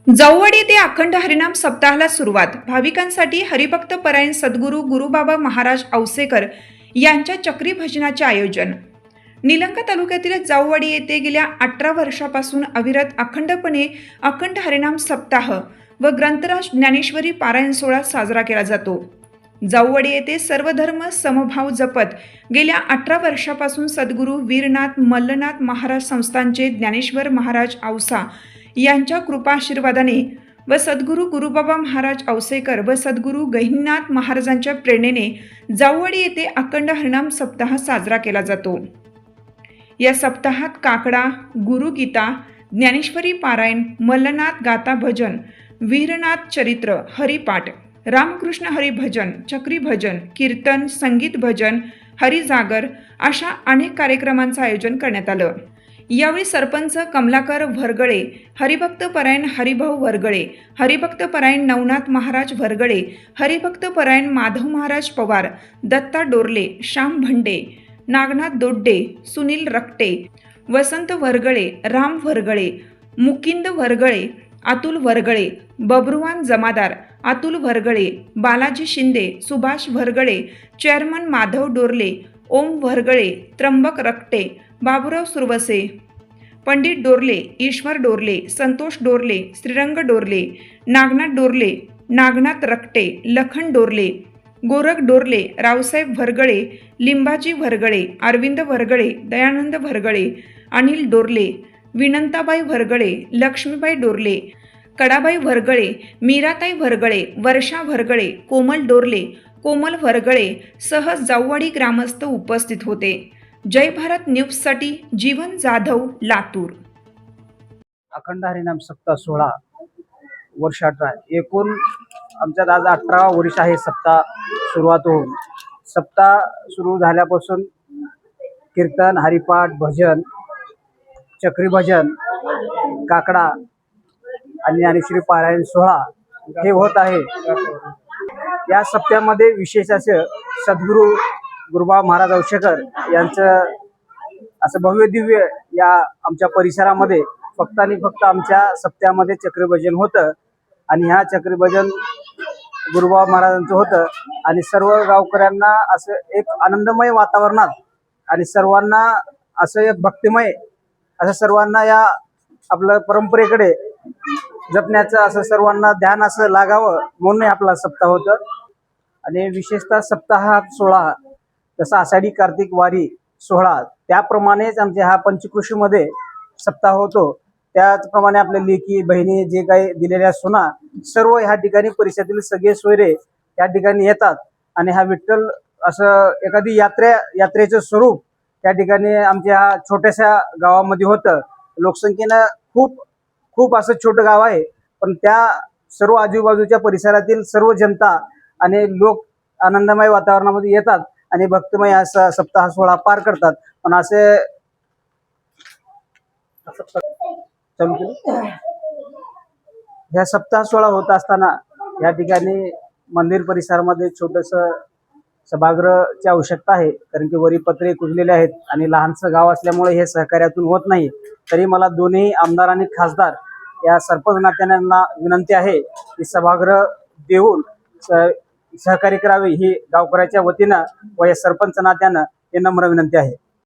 जाऊवाडी येथे अखंड हरिनाम सप्ताहाला सुरुवात। भाविकांसाठी हरिभक्त परायण सद्गुरू गुरुबाबा महाराज औसेकर यांच्या चक्री भजनाचे आयोजन। निलंगा तालुक्यातील जाऊवाडी येथे गेल्या 18 वर्षापासून अविरत अखंडपणे अखंड हरिनाम सप्ताह व ग्रंथराज ज्ञानेश्वरी पारायण सोहळा साजरा केला जातो। जाऊवाडी येथे सर्व धर्म समभाव जपत गेल्या 18 वर्षापासून सद्गुरू वीरनाथ मल्लनाथ महाराज संस्थानचे ज्ञानेश्वर महाराज औसा यांच्या कृपाशीर्वादाने व सद्गुरू गुरुबाबा महाराज औसेकर व सद्गुरू गहिनीनाथ महाराजांच्या प्रेरणेने जाऊवाडी येथे अखंड हरिनाम सप्ताह साजरा केला जातो। या सप्ताहात काकडा, गुरुगीता, ज्ञानेश्वरी पारायण, मल्लनाथ गाथा भजन, वीरनाथ चरित्र, हरिपाठ, रामकृष्ण हरिभजन, चक्री भजन, कीर्तन, संगीत भजन, हरिजागर अशा अनेक कार्यक्रमांचं आयोजन करण्यात आलं। यावेळी सरपंच कमलाकर वरगळे, हरिभक्त परायण हरिभाऊ वरगळे, हरिभक्त परायण नवनाथ महाराज वरगळे, हरिभक्त परायण माधव महाराज पवार, दत्ता डोरले, श्याम भंडे, नागनाथ दोड्डे, सुनील रक्टे, वसंत वरगळे, राम वरगळे, मुकिंद वरगळे, अतुल वरगळे, बब्रुवान जमादार, अतुल वरगळे, बालाजी शिंदे, सुभाष वरगळे, चेअरमन माधव डोरले, ओम वरगळे, त्र्यंबक रक्टे, बाबुराव सुरवसे, पंडित डोरले, ईश्वर डोरले, संतोष डोरले, श्रीरंग डोरले, नागनाथ डोरले, नागनाथ रक्टे, लखन डोरले, गोरख डोरले, रावसाहेब वरगळे, लिंबाजी वरगळे, अरविंद वरगळे, दयानंद वरगळे, अनिल डोरले, विनंताबाई वरगळे, लक्ष्मीबाई डोरले, कडाबाई वरगळे, मीराताई वरगळे, वर्षा वरगळे, कोमल डोरले, कोमल वरगळे सह जाऊवाडी ग्रामस्थ उपस्थित होते। जय भारत न्यूजसाठी जीवन जाधव, लातूर। अखंड हरिनाम सप्ताह सोहळा वर्ष 18 एकूण आमच्यात आज 18वा वर्ष आहे। सप्ताह सुरुवात होऊन सप्ताह सुरू झाल्यापासून कीर्तन, हरिपाठ, भजन, चक्री भजन, काकडा आणि ज्ञानेश्वरी पारायण सोहळा हे होत आहे। या सप्त्यामध्ये विशेष असं सद्गुरू गुरुबाबा महाराज औसेकर यांचं असं भव्य दिव्य या आमच्या परिसरामध्ये फक्त आणि फक्त आमच्या सप्त्यामध्ये चक्रीभजन होतं आणि ह्या चक्रीभजन गुरुबाबा महाराजांचं होतं आणि सर्व गावकऱ्यांना असं एक आनंदमय वातावरणात आणि सर्वांना असं एक भक्तिमय असं सर्वांना या आपलं परंपरेकडे जपण्याचं असं सर्वांना ध्यान असं लागावं म्हणून आपला सप्ताह होतं। आणि विशेषतः सप्ताह सोहळा जसा आषाढी कार्तिक वारी सोहळा त्याप्रमाणेच आमच्या हा पंचकृषीमध्ये सप्ताह होतो। त्याचप्रमाणे आपल्या लेकी बहिणी जे काही दिलेल्या सुना सर्व ह्या ठिकाणी परिसरातील सगळे सोयरे या ठिकाणी येतात आणि हा विठ्ठल असं एखादी यात्रेचं स्वरूप त्या ठिकाणी आमच्या छोट्याशा गावामध्ये होतं। लोकसंख्येनं खूप असं छोटं गाव आहे, पण त्या सर्व आजूबाजूच्या परिसरातील सर्व जनता आणि लोक आनंदमय वातावरणामध्ये येतात आणि भक्तिमय असा सप्ताह सोहळा पार करतात। पण असे ह्या सप्ताह सोहळा होत असताना या ठिकाणी मंदिर परिसरामध्ये छोटंसं सभागृहाची आवश्यकता आहे, कारण की वरी पत्रे कुजलेले आहेत आणि लहानसं गाव असल्यामुळे हे सहकार्यातून होत नाही। तरी मला दोन्ही आमदार आणि खासदार या सरपंच नात्यांना विनंती आहे की सभागृह देऊन सहकार्य करावे ही गावकऱ्याच्या वतीनं व या सरपंच नात्यानं हे नम्र विनंती आहे।